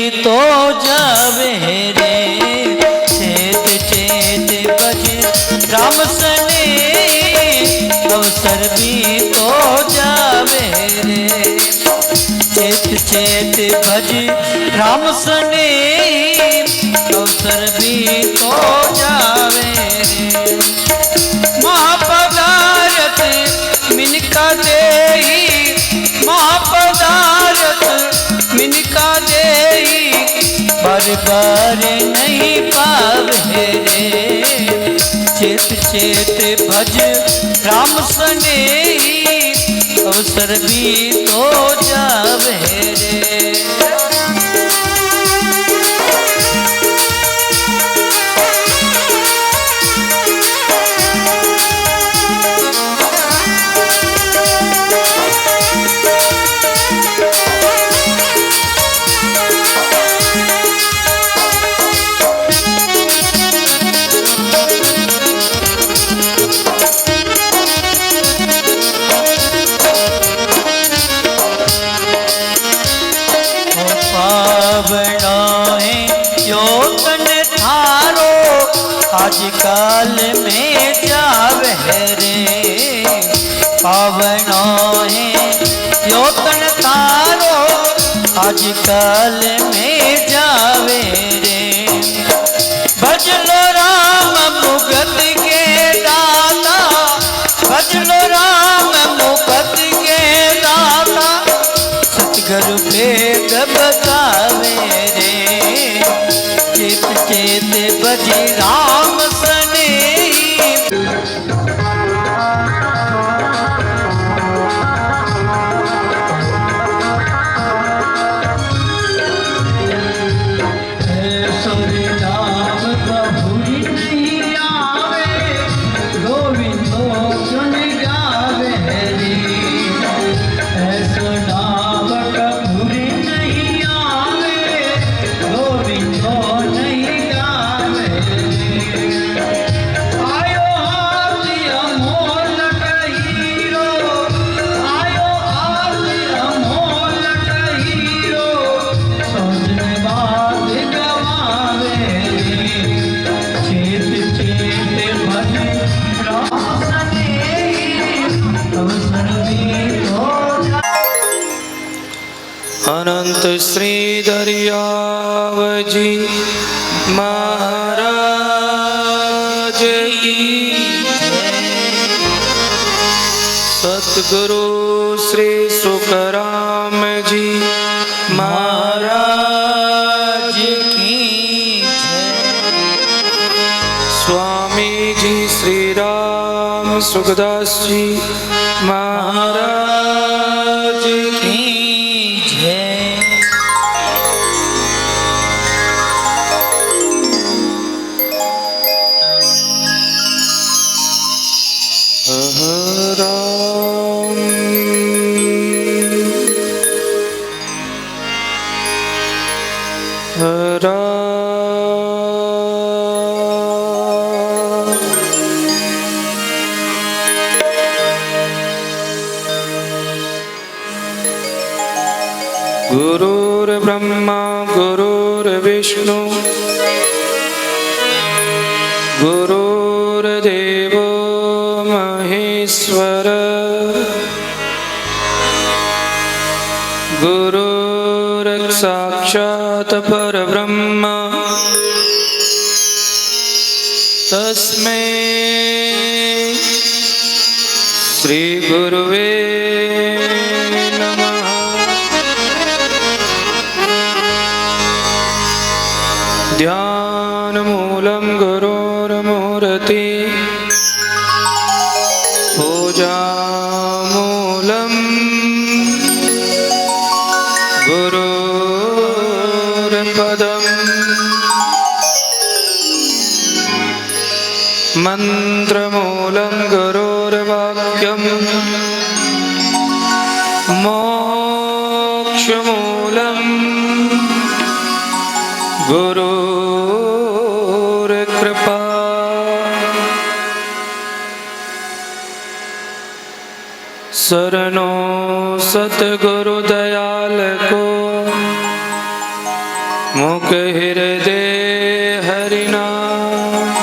तो जावे रे। चेत चेत भज राम सने अवसर भी तो जावे रे। चेत चेत भज राम सने अवसर भी तो जावे रे। महापदारथ मिनका देई, महापदारथ मिनका देई, बार बार नहीं पावे रे। चेत चेत भज राम सने अवसर भी तो जावे रे। आजकल में जावे रे। पावनो है यो तन तारो आजकल में जावे रे। भजलो राम मुगत के दाता, भजलो राम मुगत के दाता, सतगुरु भेद बतावे रे। चेत चेत भज राम सने। अनंत श्री दरियावजी महाराज की, सतगुरु श्री सुखराम जी महाराज की, स्वामी जी श्री राम सुखदास जी महाराज की। गुरुर्ब्रह्मा गुरुर्विष्णु गुरुर्देवो महेश्वर, गुरुर्साक्षात् परब्रह्म तस्मै श्री गुरुवे नमः। ध्यानमूलं गुरोर्मूर्ति, पूजामूलं गुरोर्पदम्, मंत्रमूलं गुरोर्वाक्यम्, मोक्षमूलं गुरुर्कृपा। शरणो सतगुरु दयाल को, मुख हृदय हरिनाम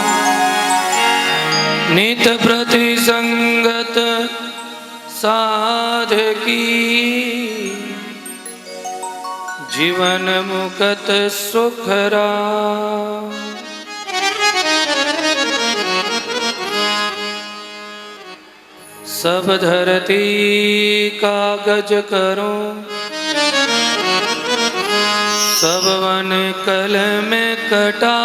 नित प्रति संगत साधकी जीवन मुकत सुखरा सब धरती कागज करो सब वन कल में कटा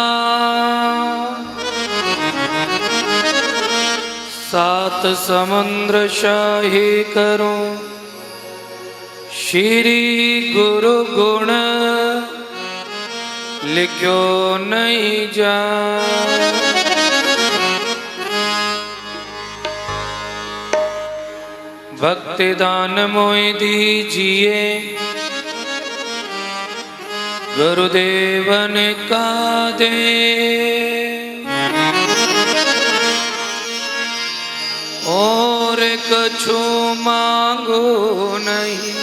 सात समुद्र शाही करो श्री गुरु गुण लिख्यो नहीं जा भक्ति दान मोहि दीजिए गुरुदेवन का दे और कछु मांगो नहीं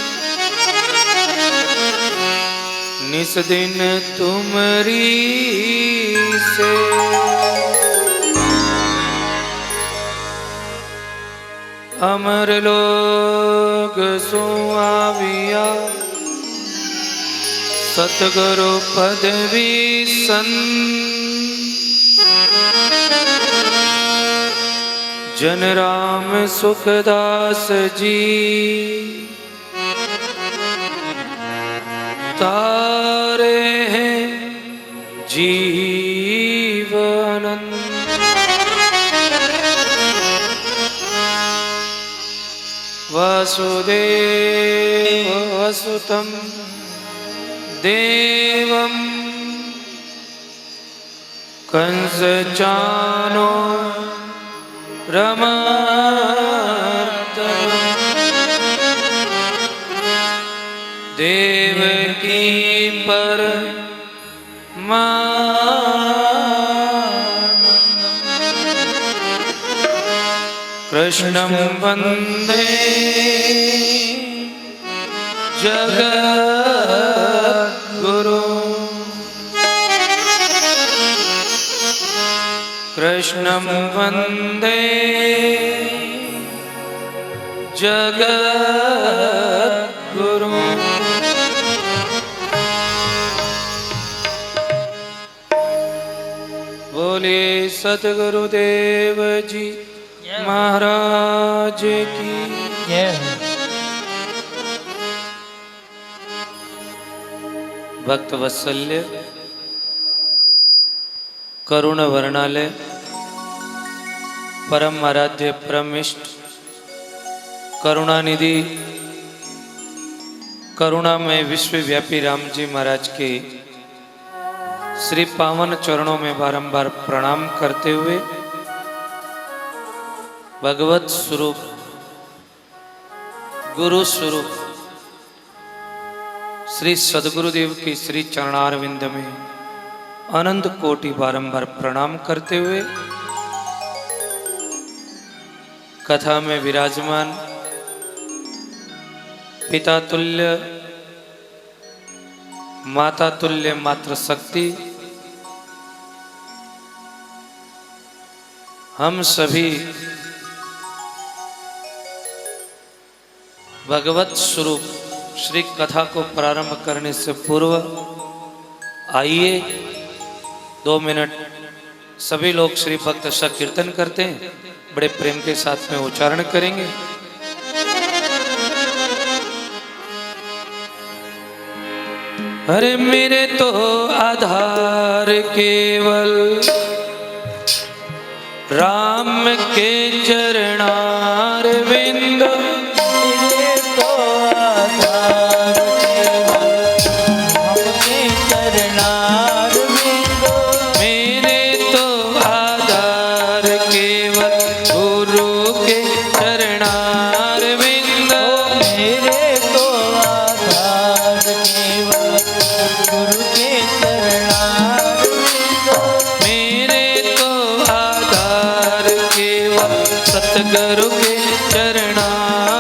निस दिन तुमरी से अमर लोग सुआविया सतगुरु पदवी सन जन राम सुखदास जी तारे हैं जीवनंद वसुदेव वसुतं देवं कंस चानो रमर्दनं देवकी कृष्णं वन्दे जगद्गुरु कृष्णं वन्दे जगद्गुरु बोले सद्गुरुदेव जी महाराज की भक्त वत्सल्य करुण वर्णालय परम आराध्य परम इष्ट करुणानिधि करुणामय विश्वव्यापी राम जी महाराज के श्री पावन चरणों में बारंबार प्रणाम करते हुए भगवत स्वरूप गुरु स्वरूप श्री सद्गुरुदेव की श्री चरणारविंद में अनंत कोटि बारंबार प्रणाम करते हुए कथा में विराजमान पिता तुल्य माता तुल्य मातृ शक्ति हम सभी भगवत स्वरूप श्री कथा को प्रारंभ करने से पूर्व आइए 2 मिनट सभी लोग श्री भक्त कीर्तन करते हैं, बड़े प्रेम के साथ में उच्चारण करेंगे। अरे मेरे तो आधार केवल राम के चरणार विंद सतगुरु के चरणारविंद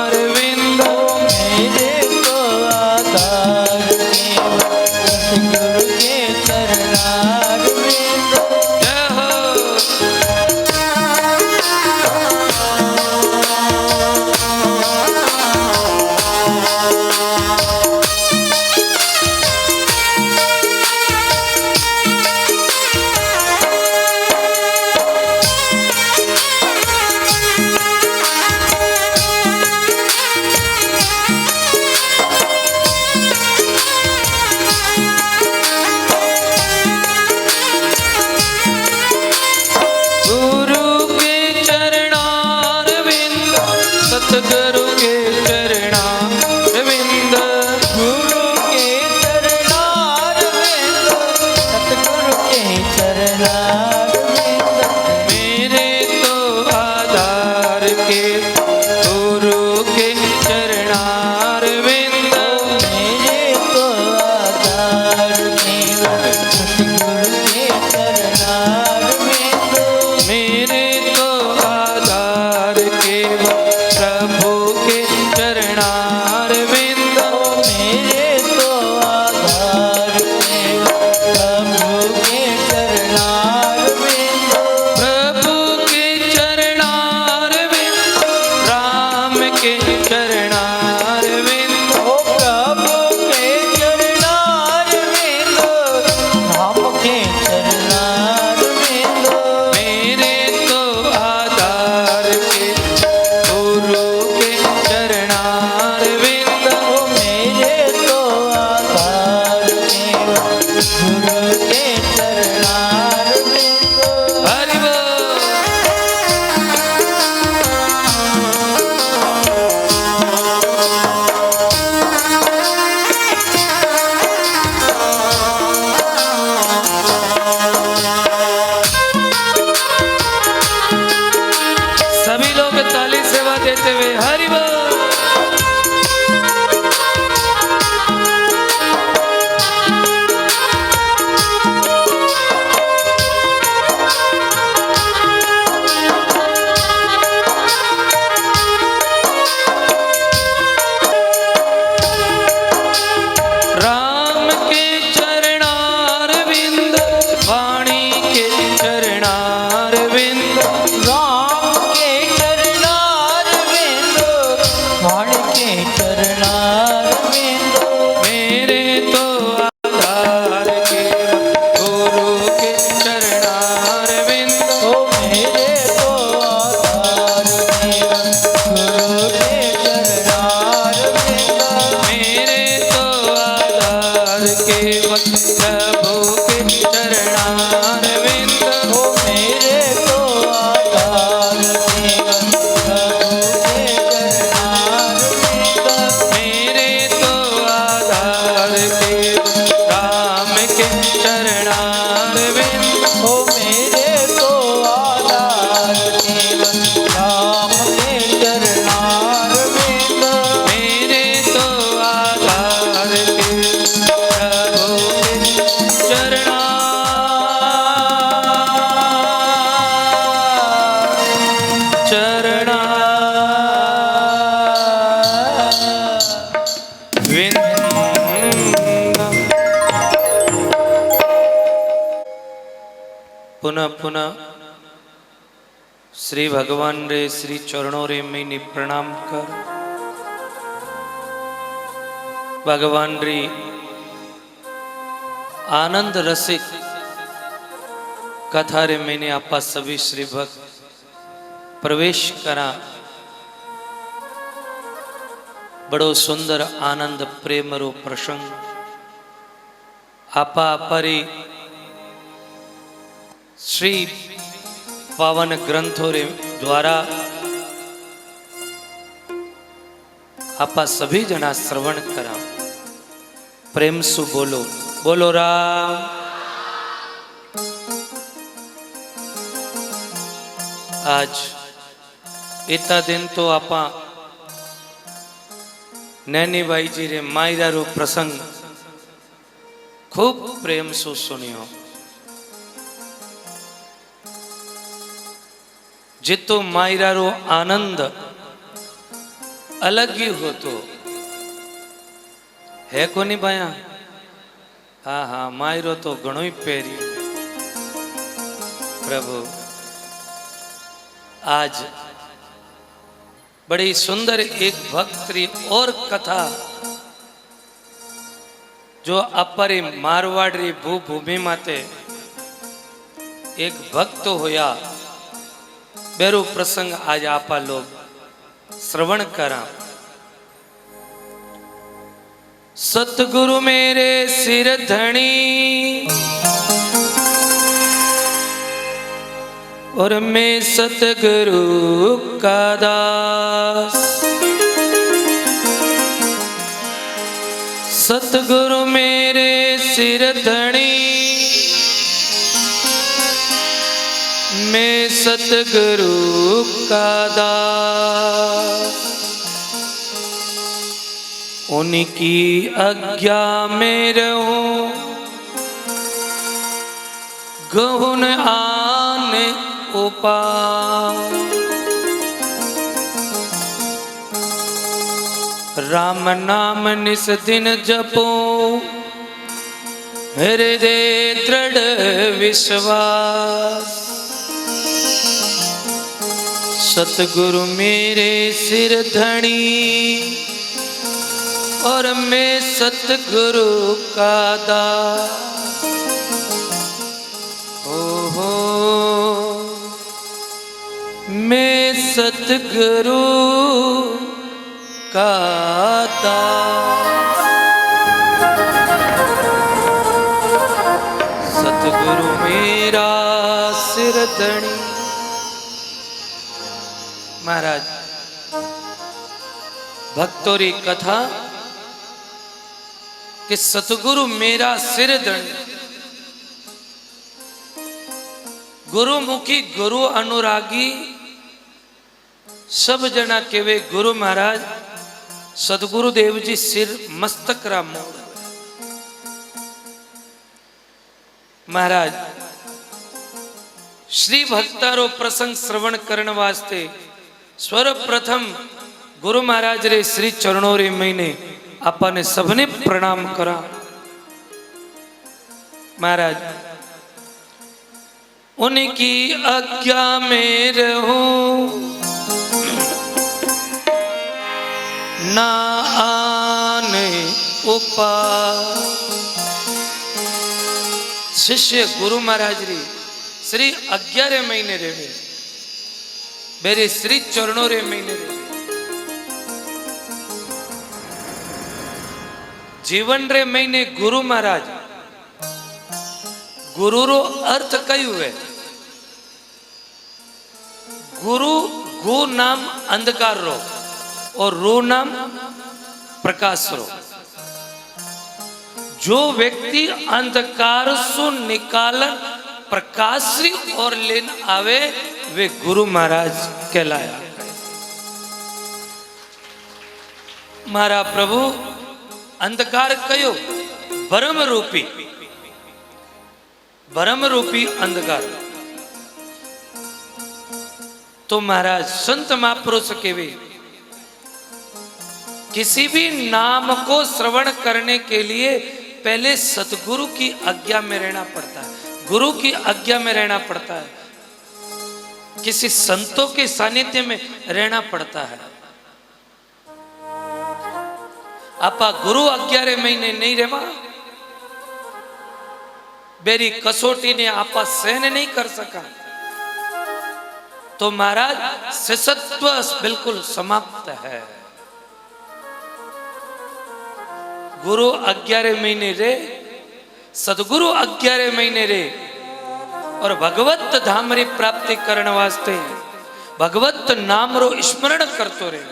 गुरु के चरणारविंद। हरि बोल। सभी लोग ताली सेवा देते हुए हरि बोल। राम के चरणारविंद, वाणी के चरणारविंद, राम के चरणारविंद, वाणी के चरणारविंद। मेरे तो आधार के गुरु के चरणारविंद। ओ मेरे तो आधार केवल गुरु के चरणारविंद। मेरे तो आधार केवल प्रभु के चरणारविंद। ओ मेरे तो आधार केवल प्रभु के चरणारविंद। मेरे तो आधार केवल राम के चरणारविंद। ओ मेरे तो आधार केवल राम के चरणारविंद। मेरे तो आधार केवल प्रभु के पुनः पुनः श्री भगवान रे श्री चरणों रे मैंने प्रणाम कर भगवान री आनंद रसिक कथा रे मैंने आपा सभी श्री भक्त प्रवेश करा। बड़ो सुंदर आनंद प्रेम रो प्रसंग आपा आपरी श्री पावन ग्रंथों रे द्वारा आपा सभी जना श्रवण करा। प्रेम सु बोलो बोलो राम। आज इतना दिन तो आपा नैनी बाई जी रे मायरा रो प्रसंग खूब प्रेम सु सुनियो। जितो मायरा रो आनंद अलग ही हो तो है को नहीं भाया। हाँ हाँ मायरो तो घणो ही प्यारी प्रभु। आज बड़ी सुंदर एक भक्त री और कथा जो अपरे मारवाड़ री भूभूमि माते एक भक्त होया बेरो प्रसंग आज आपा लोग श्रवण करा। सतगुरु मेरे सिर धनी और मैं सतगुरु का दास। सतगुरु मेरे सिर धनी मैं सतगुरु का दास। उनकी आज्ञा में रहूं गहुन आन उपाय। राम नाम निस दिन जपो हृदय दृढ़ विश्वास। सतगुरु मेरे सिर धनी और मैं सतगुरु का दास। ओहो मैं सतगुरु का दास। सतगुरु मेरा सिर धणी। महाराज भक्तों री कथा कि सतगुरु मेरा सिर धणी। गुरुमुखी गुरु अनुरागी सब जना केवे गुरु महाराज सदगुरु देव जी सिर मस्तक रा मोड़। महाराज श्री भक्तारो प्रसंग श्रवण करने वास्ते सर्वप्रथम गुरु महाराज रे श्री चरणों रे महीने आपने सबने प्रणाम करा। महाराज उनकी आज्ञा में रहूं ना आने उपाय। शिष्य गुरु महाराज री श्री 11 महीने रहे मेरे श्री चरणों रे महीने रहे। जीवन रे महीने गुरु महाराज गुरु रो अर्थ कयु है। गुरु गु नाम अंधकार रो और रू नाम प्रकाश रो। जो व्यक्ति अंधकार सु निकालन प्रकाश और लेन आवे वे गुरु महाराज कहलाया। मारा प्रभु अंधकार कयो भरम रूपी अंधकार। तो महाराज संत महापुरुष केवे किसी भी नाम को श्रवण करने के लिए पहले सतगुरु की आज्ञा में रहना पड़ता है, गुरु की आज्ञा में रहना पड़ता है, किसी संतों के सानिध्य में रहना पड़ता है। आपा गुरु 11 महीने नहीं रेवा बेरी कसोटी ने आपा सहन नहीं कर सका तो महाराज शिष्यत्व बिल्कुल समाप्त है। गुरु 11 महीने रे सदगुरु 11 महीने रे और भगवत धाम री प्राप्ति करने वास्ते भगवत नाम रो स्मरण करतो रे।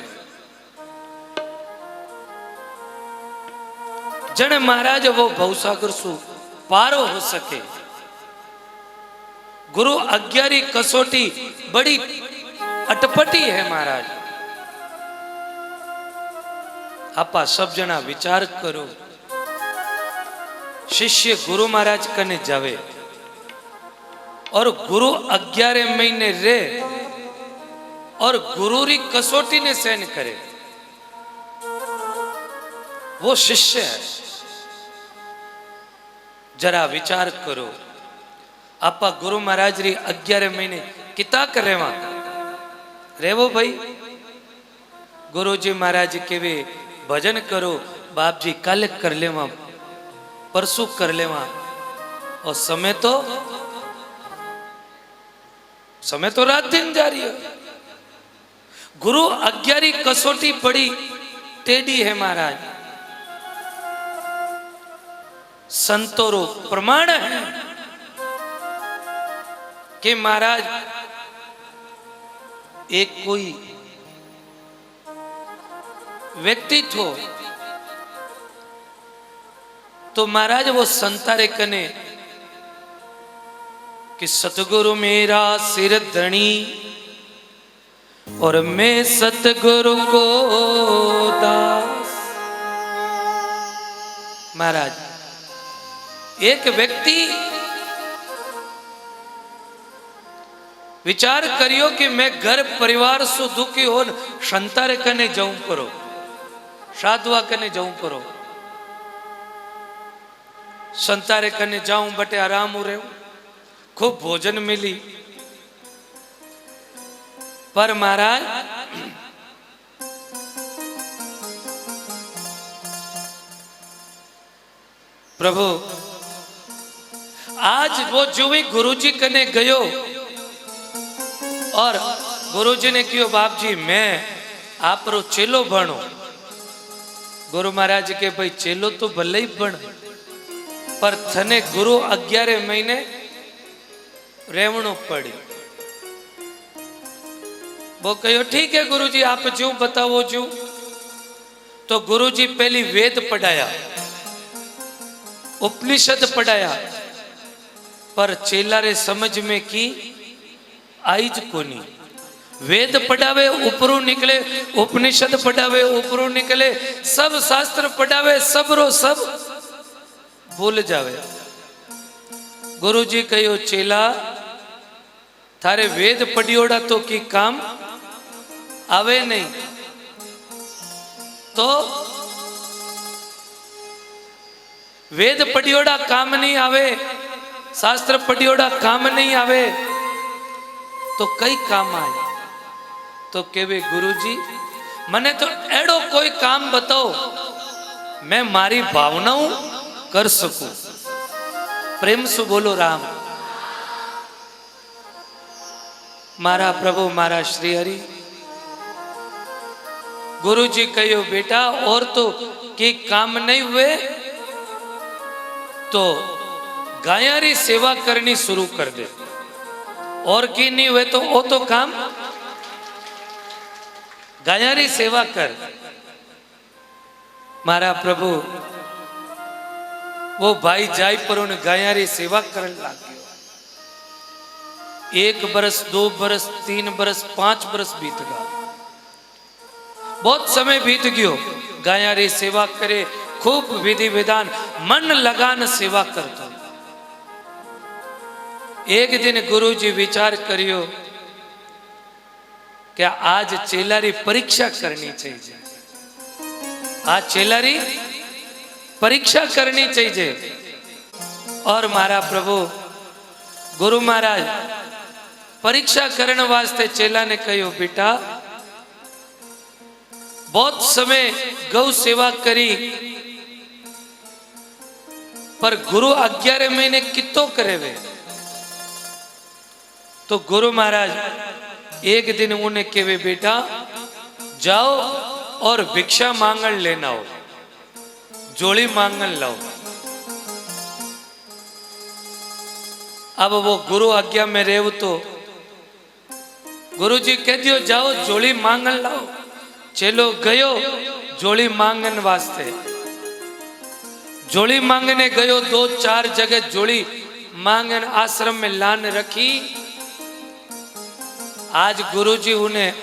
जन महाराज वो भवसागर सु पारो हो सके। गुरु 11 कसोटी बड़ी अटपटी है महाराज। आपा सब जना विचार करो। शिष्य गुरु महाराज कने जावे और गुरु 11 महीने रे और गुरु री कसोटी ने सहन करे वो शिष्य है। जरा विचार करो। आपा गुरु महाराज री 11 महीने किता करे रेवो भाई। गुरु जी महाराज केवे भजन करो बाप जी कल कर लेवा परसों कर लेवा और समय तो रात दिन जा रही है। गुरु 11 कसोटी बड़ी टेढ़ी है महाराज। संतों प्रमाण है कि महाराज एक कोई व्यक्ति थो तो महाराज वो संतारे कने कि सतगुरु मेरा सिर धनी और मैं सतगुरु को दास। महाराज एक व्यक्ति विचार करियो कि मैं घर परिवार सु दुखी हो संतारे कने जाऊं परो साधुआ कने जाऊं परो संतारे कने जाऊं बटे आराम हो रहे खूब भोजन मिली। पर महाराज प्रभु आज वो जो भी गुरुजी कने गयो और गुरुजी ने कहो बाप जी मैं आप रो चेलो बनो। गुरु महाराज के भाई चेलो तो भले ही बन पर थने गुरु 11 महीने रेवणु पड़ी। वो कहो ठीक है गुरुजी आप जो बताओ जो। तो गुरुजी पहली वेद पढ़ाया, उपनिषद पढ़ाया, पर चेला रे समझ में की आईज कोनी। वेद पढ़ावे ऊपरू निकले, उपनिषद पढ़ावे ऊपरू निकले, सब शास्त्र पढ़ावे सब रो सब भूल जावे। गुरुजी कहो चेला थारे वेद पढ़ियोड़ा तो की काम आवे नहीं। तो वेद पढ़ियोड़ा काम नहीं आवे, शास्त्र पढ़ियोड़ा काम नहीं आवे, तो कई काम आए। तो केवे गुरुजी मने तो एड़ो कोई काम बताओ मैं मारी भावनाओं कर सकूं। प्रेम से बोलो राम। मारा प्रभु मारा श्री हरि। गुरुजी कहो बेटा और तो कि काम नहीं हुए तो गायारी सेवा करनी शुरू कर दे, और की नहीं हुए तो वो तो काम गायारी सेवा कर। मारा प्रभु वो भाई जाय पर उन गायारी सेवा करने लग गयो। 1 बरस 2 बरस 3 बरस 5 बरस बीत गया, बहुत समय बीत गयो। गायारी सेवा करे, खूब विधि विधान मन लगान सेवा करतो। एक दिन गुरुजी विचार करियो क्या आज चेलारी परीक्षा करनी चाहिए, आज चेलारी परीक्षा करनी चाहिए। और मारा प्रभु गुरु महाराज परीक्षा करने वास्ते चेला ने कहो बेटा बहुत समय गौ सेवा करी, पर गुरु 11 महीने कितो करे वे। तो गुरु महाराज एक दिन उन्हें कहे बेटा जाओ और भिक्षा मांगन लेना हो, जोड़ी मांगन लाओ। अब वो गुरु आज्ञा में रेव तो गुरुजी कह दियो जाओ जोड़ी मांगन लाओ। चलो गयो जोड़ी मांगन वास्ते। जोड़ी मांगने गयो, 2-4 जगह जोड़ी मांगन आश्रम में लान रखी। आज गुरुजी उन्हें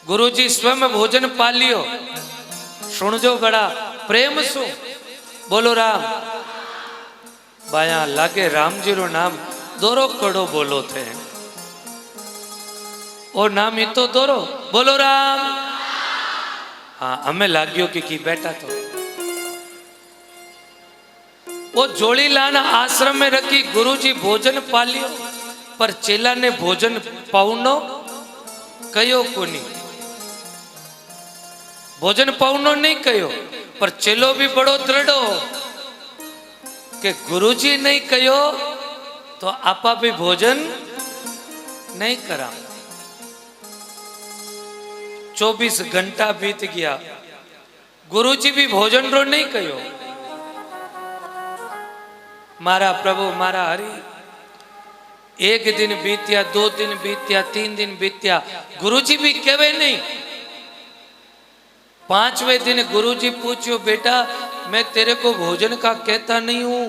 गुरुजी स्वयं भोजन पालियो। सुन जो बड़ा प्रेम सु बोलो राम। बाया लागे राम जी रो नाम दोरो कड़ो बोलो थे, और नाम ही तो दोरो बोलो राम। हाँ हमें लाग्यो कि बैठा तो वो जोड़ी लाना आश्रम में रखी। गुरुजी भोजन पालियो, पर चेला ने भोजन पाउनो कयो कोनी। भोजन पाउनो नहीं कयो, पर चेलो भी बड़ो दृढ़ो कि गुरुजी नहीं कयो तो आपा भी भोजन नहीं करा। 24 घंटा बीत गया, गुरुजी भी भोजन रो नहीं कयो। मारा प्रभु मारा हरि। एक दिन बीत्या, 2 दिन बीत्या, 3 दिन बीत्या, गुरुजी भी कहे नहीं। 5वें दिन गुरुजी पूछो बेटा मैं तेरे को भोजन का कहता नहीं हूं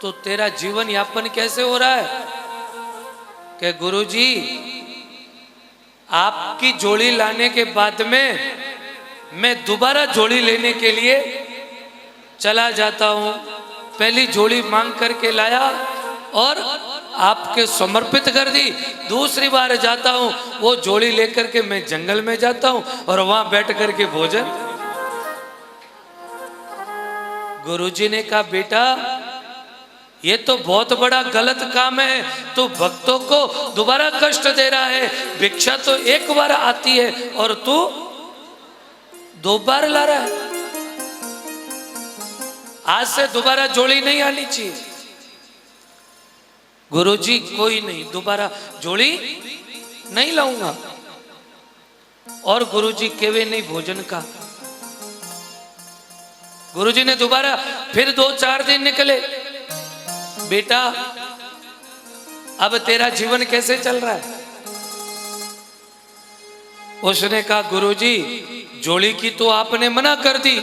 तो तेरा जीवन यापन कैसे हो रहा है? कि गुरुजी आपकी जोड़ी लाने के बाद में मैं दोबारा जोड़ी लेने के लिए चला जाता हूं। पहली जोड़ी मांग करके लाया और आपके समर्पित कर दी। दूसरी बार जाता हूं वो जोड़ी लेकर के मैं जंगल में जाता हूं और वहां बैठ करके भोजन। गुरुजी ने कहा बेटा ये तो बहुत बड़ा गलत काम है, तू भक्तों को दोबारा कष्ट दे रहा है। भिक्षा तो एक बार आती है और तू 2 बार ला रहा है। आज से दोबारा जोड़ी नहीं आनी चाहिए। गुरुजी कोई नहीं, दोबारा जोड़ी नहीं लाऊंगा। और गुरुजी केवे नहीं भोजन का। गुरुजी ने दोबारा फिर 2-4 दिन निकले, बेटा अब तेरा जीवन कैसे चल रहा है? उसने कहा गुरुजी जोड़ी की तो आपने मना कर दी,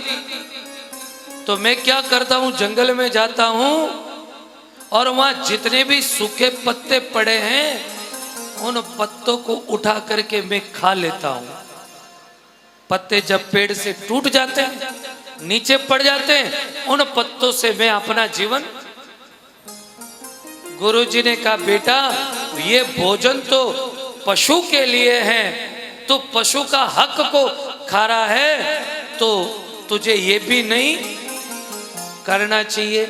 तो मैं क्या करता हूं, जंगल में जाता हूं और वहां जितने भी सूखे पत्ते पड़े हैं उन पत्तों को उठा करके मैं खा लेता हूं। पत्ते जब पेड़ से टूट जाते हैं, नीचे पड़ जाते हैं, उन पत्तों से मैं अपना जीवन। गुरुजी ने कहा बेटा ये भोजन तो पशु के लिए है, तो पशु का हक को खा रहा है, तो तुझे ये भी नहीं करना चाहिए।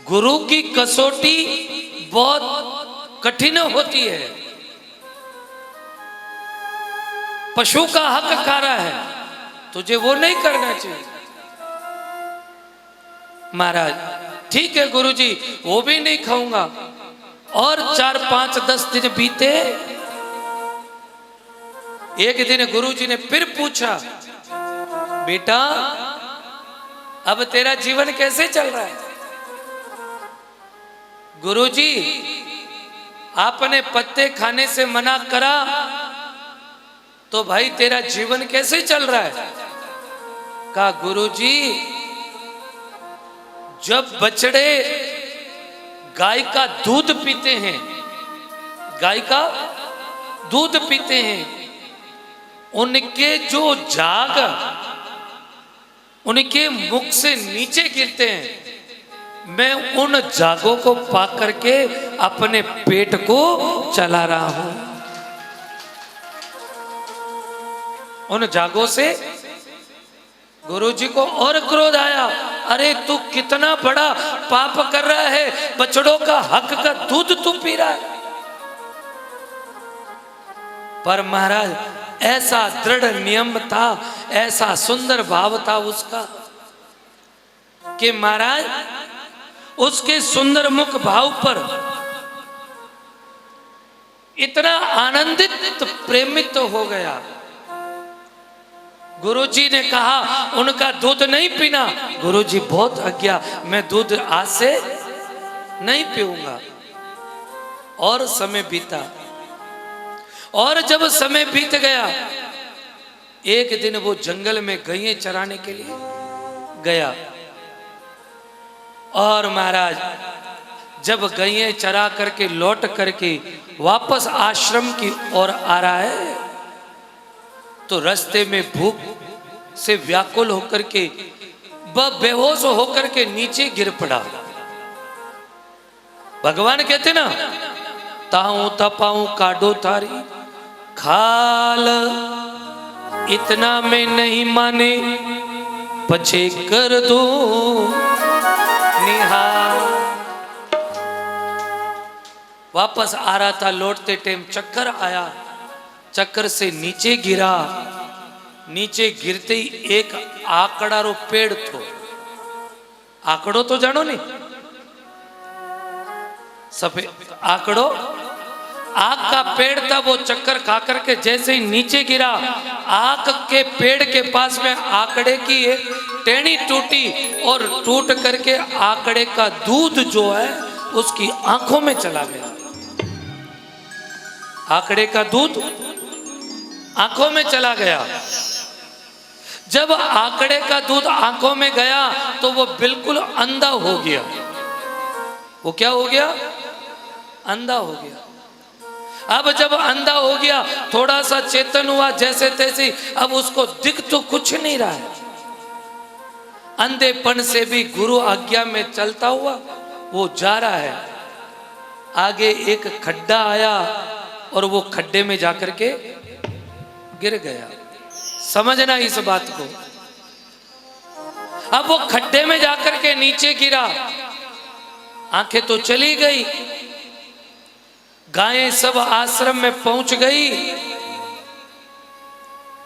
गुरु की कसौटी बहुत कठिन होती है। पशु का हक खा रहा है, तुझे वो नहीं करना चाहिए। महाराज ठीक है गुरुजी, वो भी नहीं खाऊंगा। और 4-5-10 दिन बीते। एक दिन गुरुजी ने फिर पूछा, बेटा अब तेरा जीवन कैसे चल रहा है? गुरुजी आपने पत्ते खाने से मना करा, तो भाई तेरा जीवन कैसे चल रहा है? कहा गुरुजी जब बछड़े गाय का दूध पीते हैं, गाय का दूध पीते हैं, उनके जो झाग उनके मुख से नीचे गिरते हैं, मैं उन झागों को पा करके अपने पेट को चला रहा हूं। उन झागों से गुरुजी को और क्रोध आया, अरे तू कितना बड़ा पाप कर रहा है, बछड़ों का हक का दूध तू पी रहा है। पर महाराज ऐसा दृढ़ नियम था, ऐसा सुंदर भाव था उसका कि महाराज उसके सुंदर मुख भाव पर इतना आनंदित प्रेमित हो गया। गुरुजी ने कहा उनका दूध नहीं पीना। गुरुजी बहुत आज्ञा, मैं दूध आज से नहीं पीऊंगा। और समय बीता, और जब समय बीत गया, एक दिन वो जंगल में गईं चराने के लिए गया। और महाराज जब गईं चरा करके लौट करके वापस आश्रम की ओर आ रहा है, तो रास्ते में भूख से व्याकुल होकर के बेहोश होकर के नीचे गिर पड़ा। भगवान कहते ना, ताऊ तपाऊ काडो थारी खाल, इतना मैं नहीं माने पछे कर दो निहाल। वापस आ रहा था, लौटते टाइम चक्कर आया, चक्कर से नीचे गिरा। नीचे गिरते ही एक आकड़ारो पेड़ थो। आकड़ो तो जानो नहीं, सफेद आकड़ो, आक का पेड़ था। वो चक्कर खा करके जैसे ही नीचे गिरा, आक के पेड़ के पास में आकड़े की एक टहनी टूटी और टूट करके आकड़े का दूध जो है उसकी आंखों में चला गया। आकड़े का दूध आंखों में चला गया। जब आकड़े का दूध आंखों में गया तो वो बिल्कुल अंधा हो गया। वो क्या हो गया? अंधा हो गया। अब जब अंधा हो गया, थोड़ा सा चेतन हुआ जैसे तैसे, अब उसको दिख तो कुछ नहीं रहा है। अंधेपन से भी गुरु आज्ञा में चलता हुआ वो जा रहा है। आगे एक खड्डा आया और वो खड्डे में जाकर के गिर गया। समझना इस बात को। अब वो खड्डे में जाकर के नीचे गिरा, आंखें तो चली गई, गायें सब आश्रम में पहुंच गई।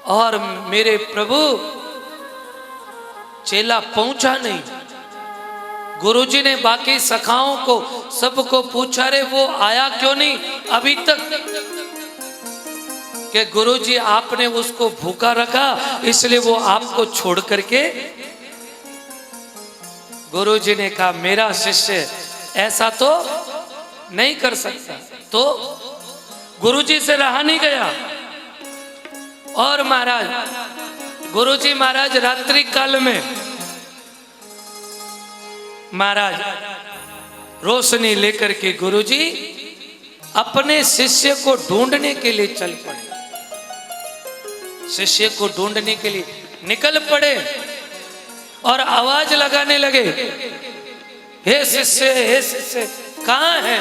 और मेरे प्रभु चेला पहुंचा नहीं। गुरुजी ने बाकी सखाओं को सबको पूछा, रे वो आया क्यों नहीं अभी तक? कि गुरुजी आपने उसको भूखा रखा, इसलिए वो आपको छोड़ करके गुरुजी ने कहा मेरा शिष्य ऐसा तो नहीं कर सकता। तो गुरुजी से रहा नहीं गया और महाराज गुरुजी महाराज रात्रि काल में महाराज रोशनी लेकर के गुरुजी अपने शिष्य को ढूंढने के लिए चल पड़े। शिष्य को ढूंढने के लिए निकल पड़े और आवाज लगाने लगे, हे शिष्य कहां है?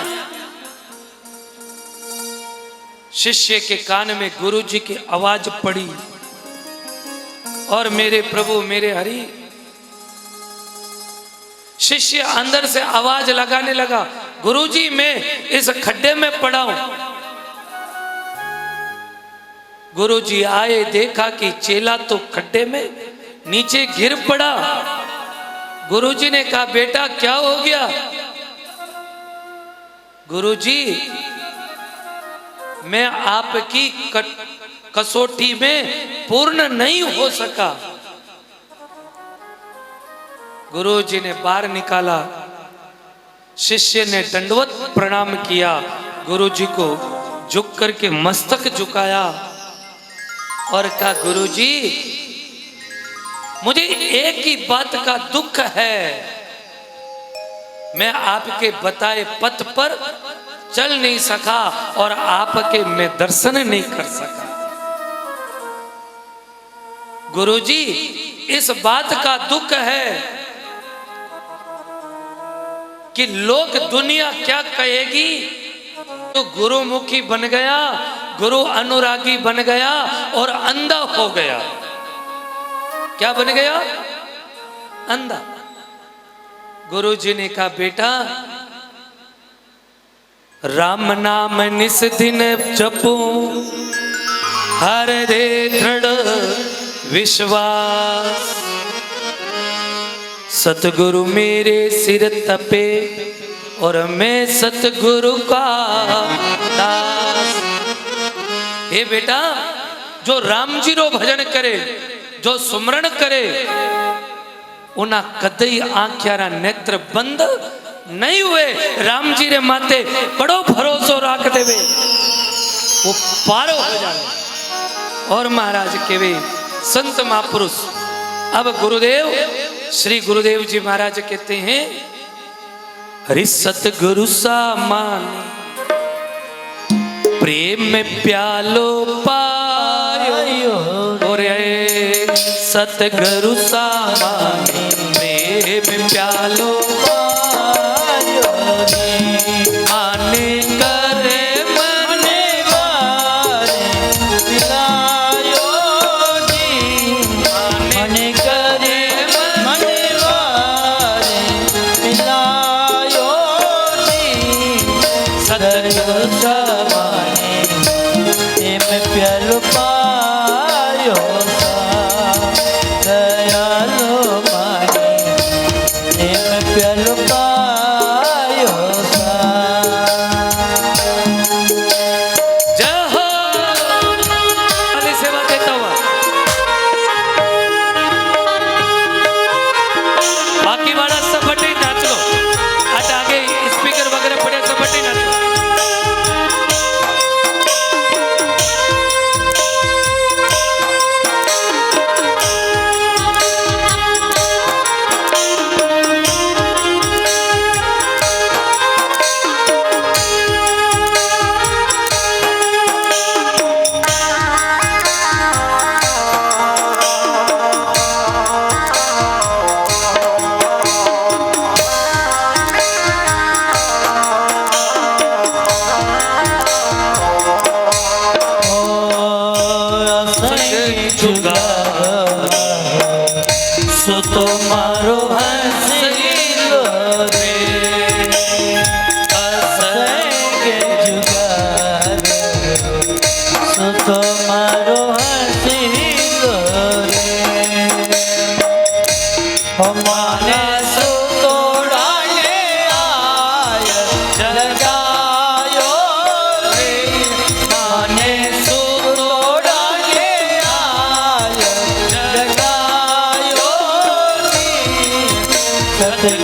शिष्य के कान में गुरुजी की आवाज पड़ी और मेरे प्रभु मेरे हरि, शिष्य अंदर से आवाज लगाने लगा, गुरुजी मैं इस खड्डे में पड़ा हूं। गुरुजी आए, देखा कि चेला तो खड्डे में नीचे गिर पड़ा। गुरुजी ने कहा बेटा क्या हो गया? गुरुजी मैं आपकी कसौटी में पूर्ण नहीं हो सका। गुरुजी ने बाहर निकाला, शिष्य ने दंडवत प्रणाम किया, गुरुजी को झुक करके मस्तक झुकाया और कहा गुरुजी मुझे एक ही बात का दुख है, मैं आपके बताए पथ पर चल नहीं सका और आपके मैं दर्शन नहीं कर सका। गुरुजी इस बात का दुख है कि लोग दुनिया क्या कहेगी, तो गुरुमुखी बन गया, गुरु अनुरागी बन गया और अंधा हो गया। क्या बन गया? अंधा। गुरुजी ने कहा बेटा राम नाम निस दिन जपू, हर दे दृढ़ विश्वास, सतगुरु मेरे सिर तपे और मैं सतगुरु का दास। हे बेटा जो राम जी रो भजन करे, जो सुमरण करे, उना कदई आंख्यारा नेत्र बंद नहीं हुए। राम जी रे माते बड़ो भरोसो राख देवे, वो पारो हो जाए। और महाराज केवे संत महापुरुष। अब गुरुदेव श्री गुरुदेव जी महाराज कहते हैं हरि सतगुरु सामान प्रेम में प्यालो पायो, और सतगुरु सामान प्रेम में प्यालो पायो, माने करे मने वारे पिलायो जी, माने करे मने वारे पिलायो जी, सतगुरु सामाने प्रेम प्यालो पायो, दयालो माने प्रेम प्यालो पायो। जय हो वाली सेवा देता हुआ। बाकी वाला सब बटे नाच लो, आज आगे स्पीकर वगैरह पड़े सब बटे नाच लो।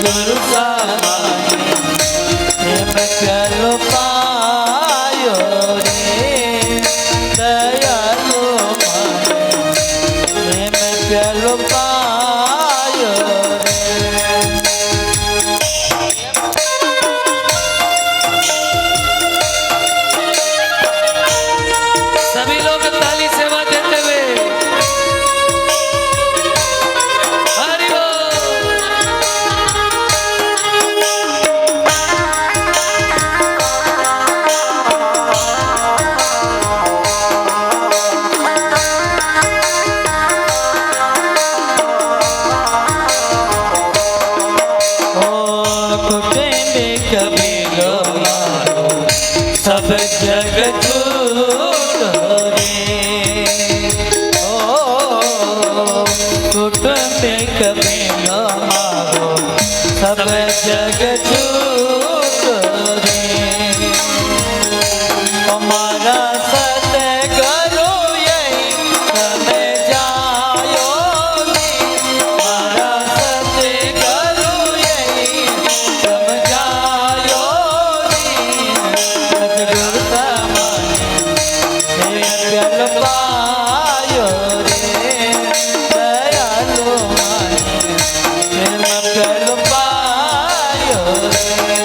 સદગુરુ સામાને પ્રેમ પ્યાલો પાયો રે દયાલો માને પ્રેમ પ્યાલો પાયો રે सभी लोग ताली सेवा देते हुए हरि कबीरो मारो सब जग झूठ रे ओ कुटुंब कबीरो मारो सब जग झूठ रे हमारा सतगुरु यही समय जायो नी हमारा सतगुरु यही समझायो नी सतगुरु सामाने प्याल पायो रे दयालु माने प्याल पायो रे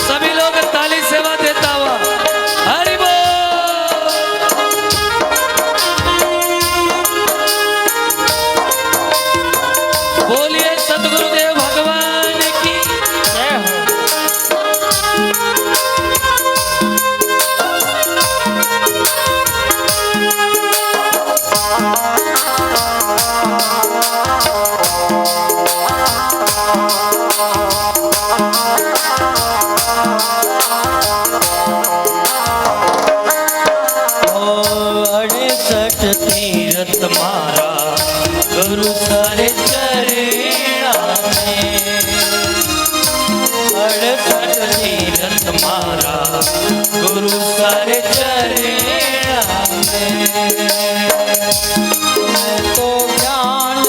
सभी लोग ताली सेवा देता हुआ हरि बोल। बोलिए सतगुरुदेव भगवान की जय हो। तीरथ मारा गुरु सारे चरणा में 68 तीरथ मारा गुरु सारे चरणा में मैं तो ज्ञान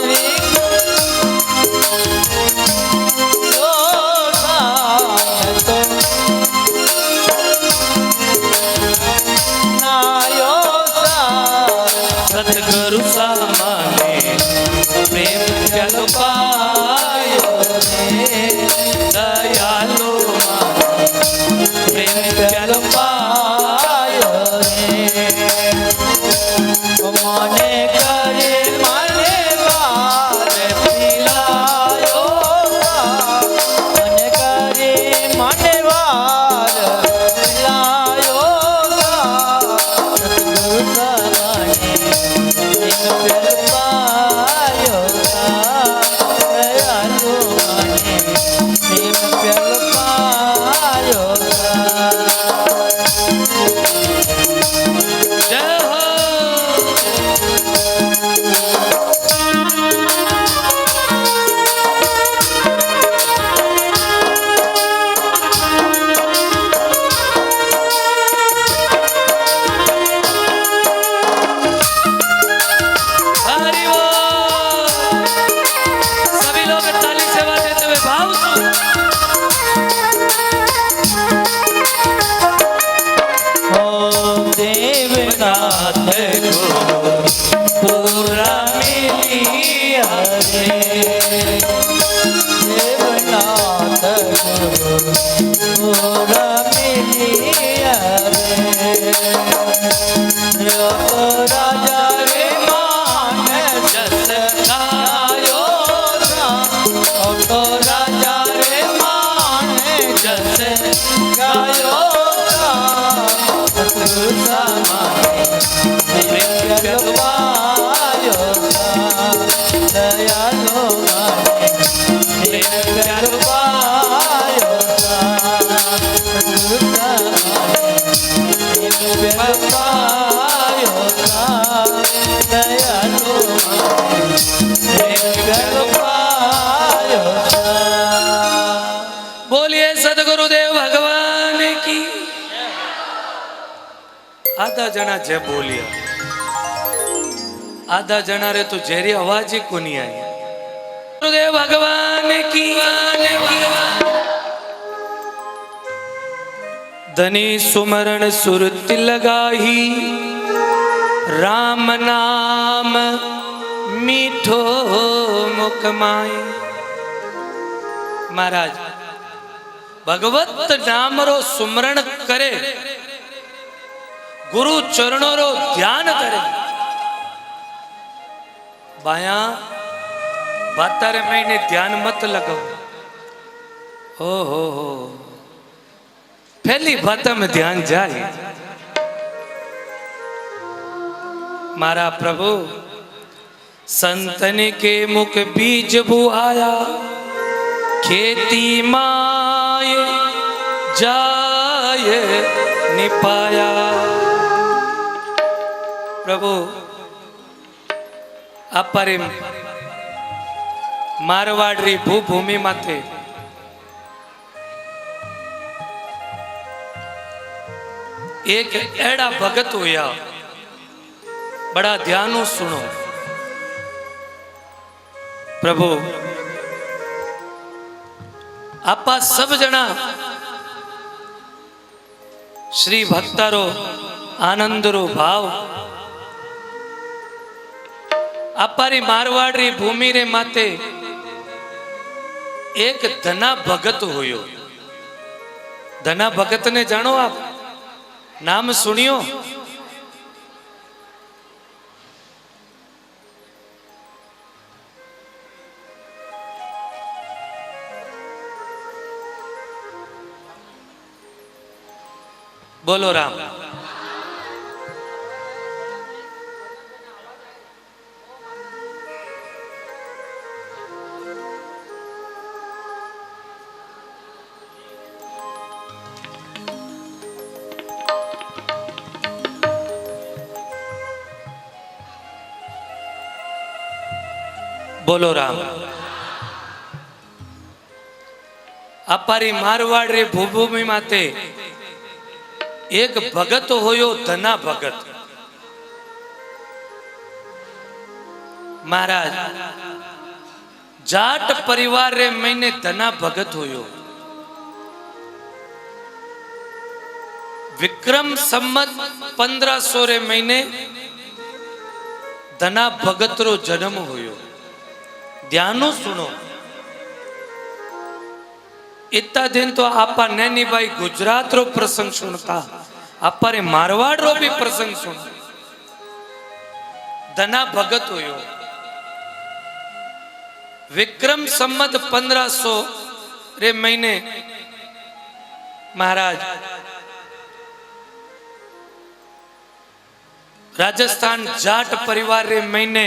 सतगुरु सामाने प्रेम जल पायो रे दयालु माने प्रेम जल पायो रे माने करे माने बार पिलायो माने करे माने बार पिलायो देवनाथ को पूरा मिलिया रे देवनाथ को पूरा मिलिया रे राजा रे मान जस गायो तो राजा रे मान जस गायो दयालो बोलिए सदगुरुदेव भगवान की। आधा जना जय बोलिया, आधा जना रे तो जेरी आवाज ही को नहीं आई। गुरुदेव भगवान की। धनी सुमरण सुरति लगाही, राम नाम मीठो मुकमाई। महाराज भगवत नाम रो सुमरण करे, गुरु चरणों रो ध्यान करे, बाया बातारे महीने ध्यान मत लगाओ। हो पहली बात में ध्यान जाए। मारा प्रभु संतन के मुख बीज बुआया, खेती माय जाय निपाया। प्रभु अपरे मारवाड़ री भूभूमि माथे एक एड़ा भगत होया, बड़ा ध्यान सुनो। प्रभु आपा सब जना श्री भक्तारो आनंदरो भाव अपारी मारवाड़ी भूमि रे माते एक धना भगत होयो। धना भगत ने जानो आप, नाम सुनियो। बोलो राम। बोलो राम। अपारी मारवाड़ रे भूभूमि माते एक भगत होयो, धना भगत। महाराज जाट परिवार रे महीने धना भगत होयो। विक्रम संमत 1500 रे महीने धना भगत रो जन्म होयो। ध्यानो सुनो। इतना दिन तो आपा नैनी भाई गुजरात रो प्रसंग सुनता, आपा रे मारवाड़ रो भी प्रसंग सुन। धना भगत होयो। विक्रम संमत 1500 रे महीने महाराज राजस्थान जाट परिवार रे महीने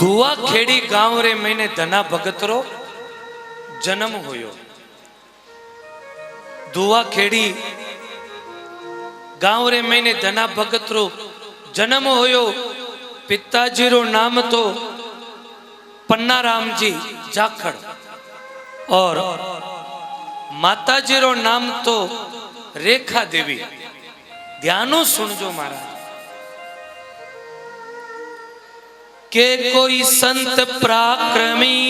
धुआ खेड़ी गांव रे महीने धना भगत रो जन्म होयो। धुआ खेड़ी गांव रे महीने धना भगत रो जन्म होयो। पिताजी रो नाम तो पन्नाराम जी जाखड़ और माताजी रो नाम तो रेखा देवी। ध्यानो सुनजो महाराज। के कोई संत पराक्रमी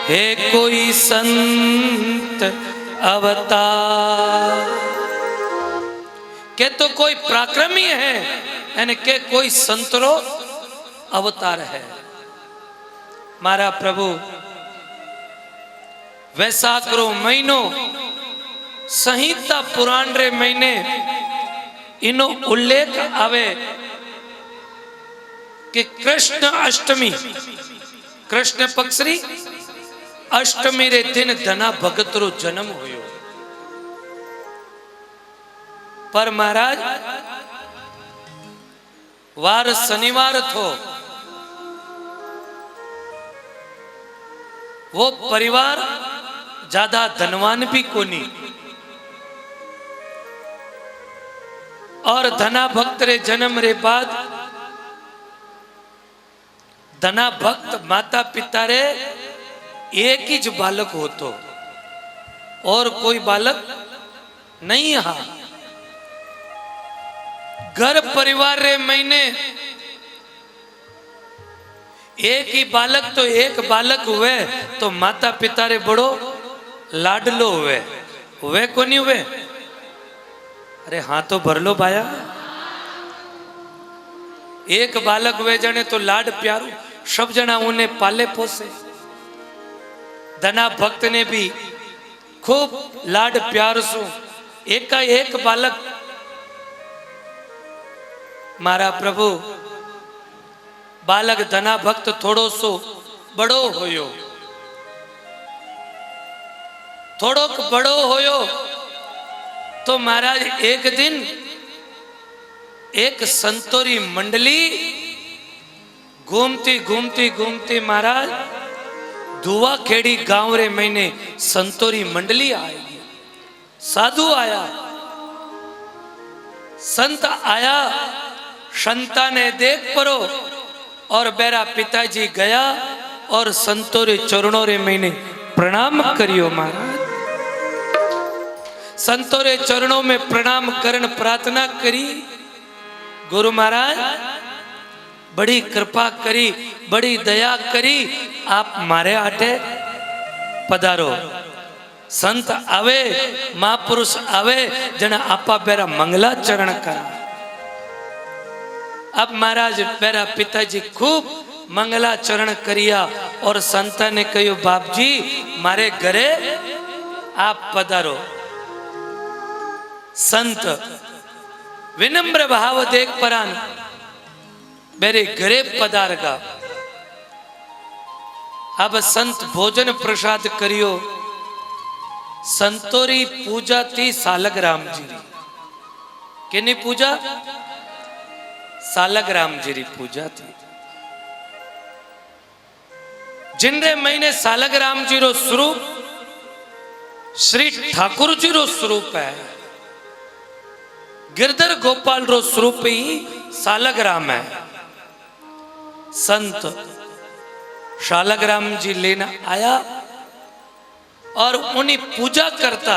है, कोई संत अवतार। के तो कोई पराक्रमी है અને કે કોઈ સંતરો અવતાર है। मारा प्रभु वैसाख रो महीनो संहिता पुराण रे महीने इनो उल्लेख आवे कि कृष्ण अष्टमी कृष्ण पक्षरी अष्टमी रे दिन धना भगत रो जन्म होयो। पर महाराज वार शनिवार थो, वो परिवार ज्यादा धनवान भी कोनी और धना भक्त रे जन्म रे बाद धना भक्त माता पिता रे एक ही ज बालक होतो और कोई बालक नहीं। हा घर परिवार रे महीने एक ही बालक तो एक बालक हुए तो माता पिता रे बड़ो लाडलो हुए को नहीं हुए। अरे हाँ तो भर लो भाया। एक बालक हुए जने तो लाड प्यारू सब जना उन्हें पाले पोसे। धना भक्त ने भी खूब लाड प्यार सु एका एक बालक मारा प्रभु बालक धना भक्त थोड़ो सो बड़ो होयो, थोड़ो बड़ो होयो तो महाराज एक दिन एक संतोरी मंडली घूमती घूमती घूमती महाराज धुआ खेड़ी गांव रे महीने संतोरी मंडली आएगी। साधु आया, संत आया, संता ने देख परो और बेरा पिताजी गया और संतों रे चरणों रे महीने प्रणाम करियो। महाराज संतों रे चरणों में प्रणाम करन प्रार्थना करी, गुरु महाराज बड़ी कृपा करी, बड़ी दया करी, आप मारे आटे पधारो। संत आवे, महापुरुष आवे जना आपा बेरा मंगला चरण करा। अब महाराज मेरा पिताजी खूब मंगला चरण करिया और संता ने कहो बाप जी मारे घरे आप पधारो। संत विनम्र भाव देख परान मेरे घरे पधारगा। अब संत भोजन प्रसाद करियो। संतोरी पूजा थी सालग्राम जी केनी पूजा? सालग्राम जी री पूजा थी। जिनरे महीने सालग्राम जी रो स्वरूप श्री ठाकुर जी रो स्वरूप है। गिरधर गोपाल रो स्वरूप ही सालग्राम है। संत सालग्राम जी लेना आया और उन्हीं पूजा करता।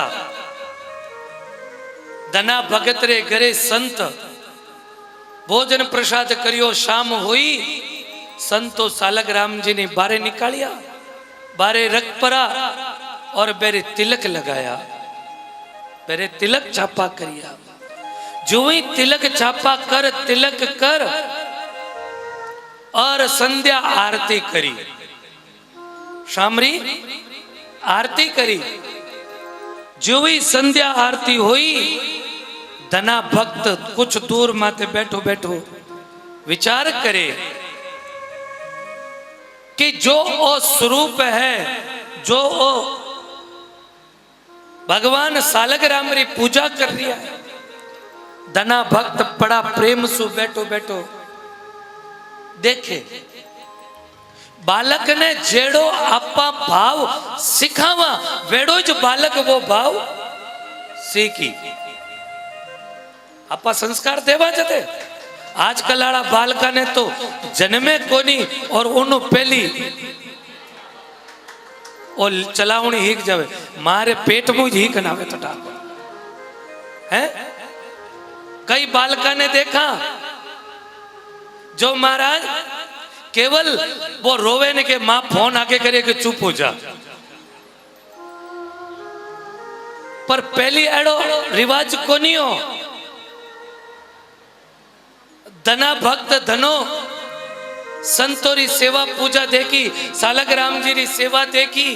धना भगत रे घरे संत भोजन प्रसाद करियो। शाम हुई संतो सालग्राम जी ने बारे निकालिया, बारे रख परा और बेरे तिलक लगाया, बेरे तिलक छापा करिया। जो ही तिलक छापा कर तिलक कर और संध्या आरती करी, शामरी आरती करी। जो ही संध्या आरती हुई धना भक्त कुछ दूर माते बैठो बैठो विचार करे कि जो ओ स्वरूप है, जो ओ भगवान सालग्राम री पूजा कर रहा है। धना भक्त बड़ा प्रेम सु बैठो बैठो देखे बालक ने जेड़ो आपा भाव सिखावा वेड़ो जो बालक वो भाव सीखी। आपा संस्कार देवा जते आजकल आड़ा बालका ने तो जन्मे कोनी और उन्हों पहली और चलावनी हीक जावे मारे पेट में हीक नावे तो डाको है। कई बालका ने देखा जो महाराज केवल वो रोवे ने के मां फोन आके करे कि चुप हो जा, पर पहली एड़ो रिवाज को नहीं हो। धना भक्त धनो संतों री सेवा पूजा देखी, सालग्राम जी री सेवा देखी।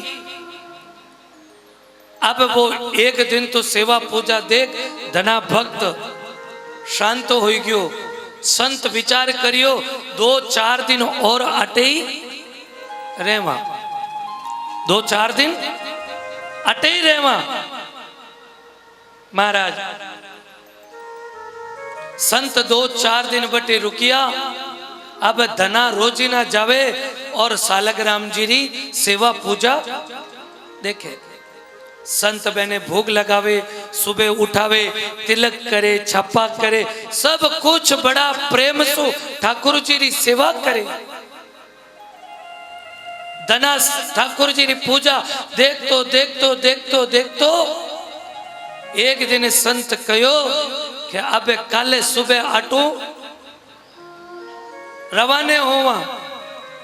अब वो एक दिन तो सेवा पूजा देख धना भक्त शांत हो गयो। संत विचार करियो 2-4 दिन और अटे ही रेवा, 2-4 दिन अटे ही रेवा। महाराज संत 2-4 दिन बटे रुकिया। अब धना रोजी ना जावे और सालग्राम जी री सेवा पूजा देखे। संत बहने भोग लगावे, सुबह उठावे, तिलक करे, छापा करे, सब कुछ बड़ा प्रेम से ठाकुर जी री सेवा करे। धना ठाकुर जी री पूजा देखतो देखतो देखतो देखतो एक दिन संत कहो कि अब काले सुबह आटू रवाने होवा,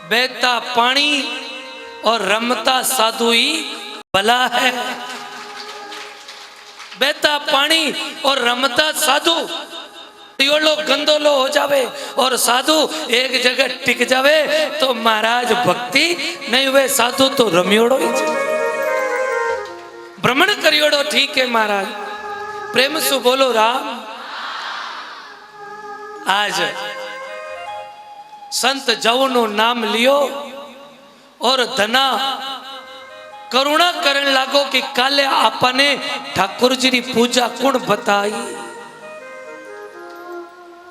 बहता पानी और रमता साधु ही भला है। बहता पानी और रमता साधु योलो गंदोलो हो जावे और साधु एक जगह टिक जावे तो महाराज भक्ति नहीं हुए, साधु तो रमियोड़ो ही भ्रमण करियोड़ो। ठीक है महाराज, प्रेम से बोलो राम। आज संत जवनो नाम लियो और धना करुणा करन लागो कि काले आपने ठाकुर जी री पूजा कुण बताई।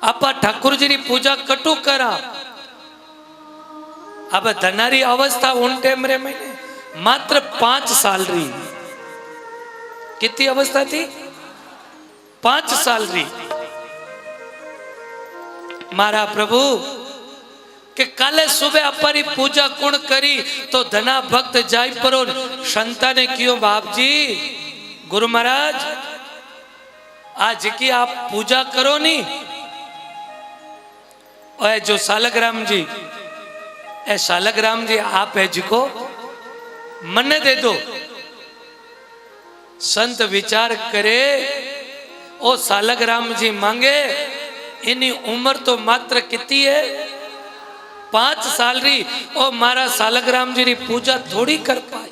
आपा ठाकुर जी री पूजा कटु करा। अब धनारी अवस्था उन टाइम रे मैंने मात्र 5 साल री। कितनी अवस्था थी? 5 साल री। मारा प्रभु कि काले सुबह अपनी पूजा कुण करी तो धना भक्त जाय परो। संता ने कियो बाप जी गुरु महाराज आज की आप पूजा करो नी, और जो सालग्राम जी ए सालग्राम जी आप है जिको मन्ने दे दो। संत विचार करे ओ सालग्राम जी मांगे, इनी उम्र तो मात्र कितनी है? 5 साल री। ओ मारा सालग्राम जी री पूजा थोड़ी कर पाए।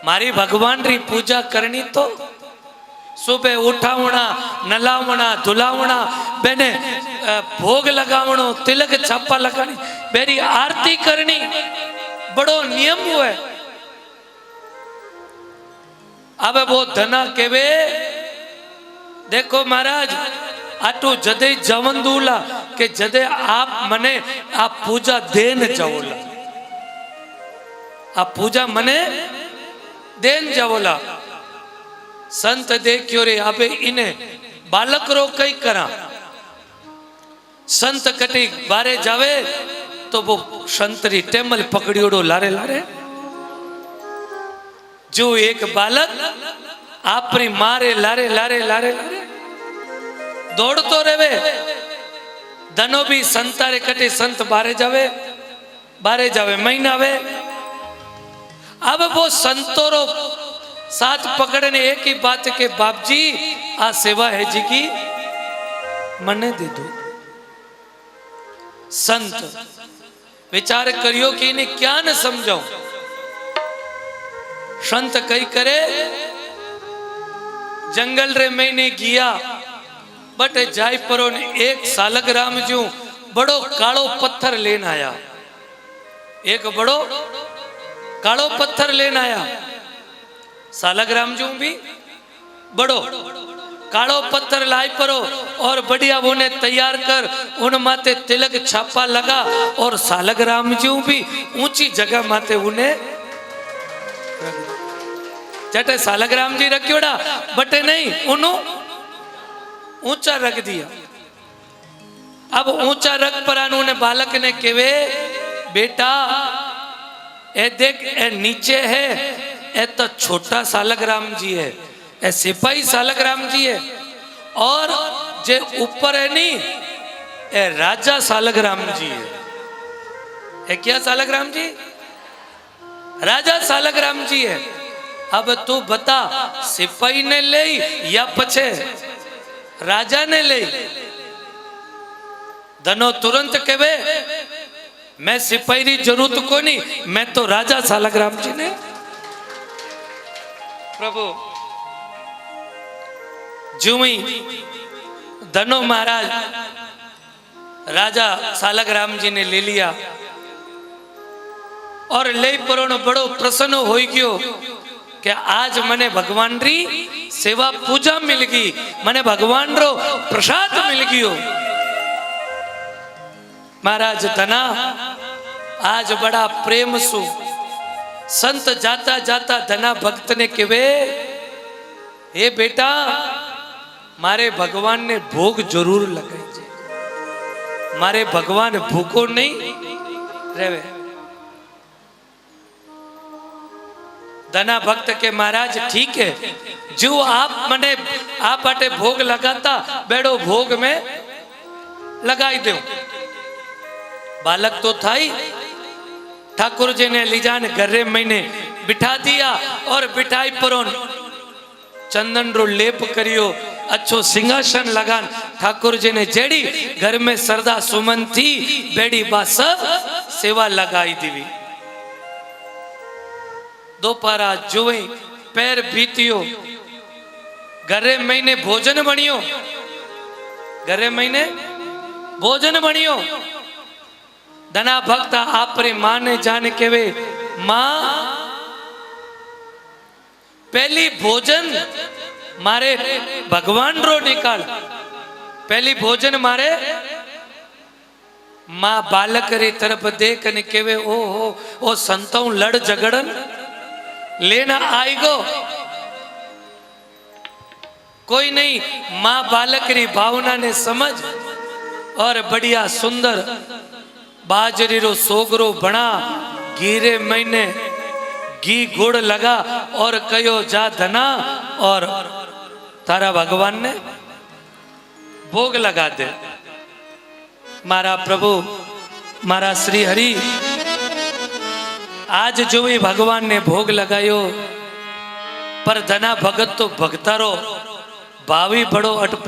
मारी भगवान री पूजा करनी तो सुबह उठावना, नलावना, धुलावना, बेने भोग लगावनो, तिलक छापा लगानी, बेरी आरती करनी, बड़ो नियम हुए। अब वो धना केवे देखो महाराज आटू जदे जवन दूला के जदे आप मने आप पूजा देन जाओला, आप पूजा मने देन जाओला। संत देखियो रे अबे इने बालक रो कई करा। संत कटी बारे जावे तो वो संतरी टेमल पकड़ियोड़ो लारे लारे। जो एक बालक आपरी मारे लारे लारे लारे लारे दौड़तो रेवे। धनो भी संतारे कटे संत बारे जावे महीना वे। अब वो संतोरो साथ पकड़ने एक ही बात के बाप जी आ सेवा है जी की मने दे दो। संत विचार करियो कि इन्हें क्या न समझाऊं। संत कई करे जंगल रे मैंने गया बट जाय परो ने एक सालग्राम जो बड़ो कालो पत्थर लेन आया। एक बड़ो कालो पत्थर लेन आया। सालग्राम जो भी बड़ो कालो पत्थर लाई परो और बढ़िया उन्हें तैयार कर उन माते तिलक छापा लगा और सालग्राम जो भी ऊंची जगह माते उन्हें चटे सालग्राम जी रखियोड़ा बटे नहीं उन्हों ऊंचा रख दिया। अब ऊंचा रख पर उन्होंने बालक ने केवे बेटा ए देख ए नीचे है ए तो छोटा सालग्राम जी है, ए सिपाही सालग्राम जी है, और जे ऊपर है नी ए राजा सालग्राम जी है। ए क्या सालग्राम जी? राजा सालग्राम जी है। अब तू बता सिपाही ने ले या पछे राजा ने ले? धनो तुरंत कहवे मैं सिपाही री जरूरत को नहीं, मैं तो राजा सालग्राम जी ने। प्रभु जुई धनो महाराज राजा सालग्राम जी ने ले लिया और ले परोण बड़ो प्रसन्न हो गयो कि आज मने भगवान री सेवा पूजा मिल गई, मने भगवान रो प्रसाद मिल गयो। महाराज धना आज बड़ा प्रेम सु संत जाता जाता धना भक्त ने कहे, हे बेटा मारे भगवान ने भोग जरूर लगाई छे, मारे भगवान भूखो नहीं रेवे। धना भक्त के महाराज ठीक है, जो आप मने आप अटे भोग लगाता बेड़ो भोग में लगाई दो। बालक तो था ही, ठाकुर जी ने लीजान घरे महीने बिठा दिया और बिठाई परोन चंदन रो लेप करियो, अच्छो सिंहासन लगान ठाकुर जी ने जेड़ी घर में सरदा सुमन थी बेड़ी बा सब सेवा लगाई दीवी। दोपहरा जुए पैर बीतियो, घरे महीने भोजन बनियो, घरे महीने भोजन बनियो। धना भक्त आपरे मां ने जाने के वे मां पहली भोजन मारे भगवान रो निकाल, पहली भोजन मारे। मां बालक री तरफ देख ने केवे ओ संतों लड़ झगड़न लेना आई गो कोई नहीं। मां बालक री भावना ने समझ और बढ़िया सुंदर बाजरी रो सोगरो बना, घीरे महीने घी गुड़ लगा और कयो जा धना और तारा भगवान ने भोग लगा दे। मारा प्रभु मारा श्री हरि आज जो भी भगवान ने भोग लगायो, पर धना भगत तो भगतारो भावी बड़ो अटपट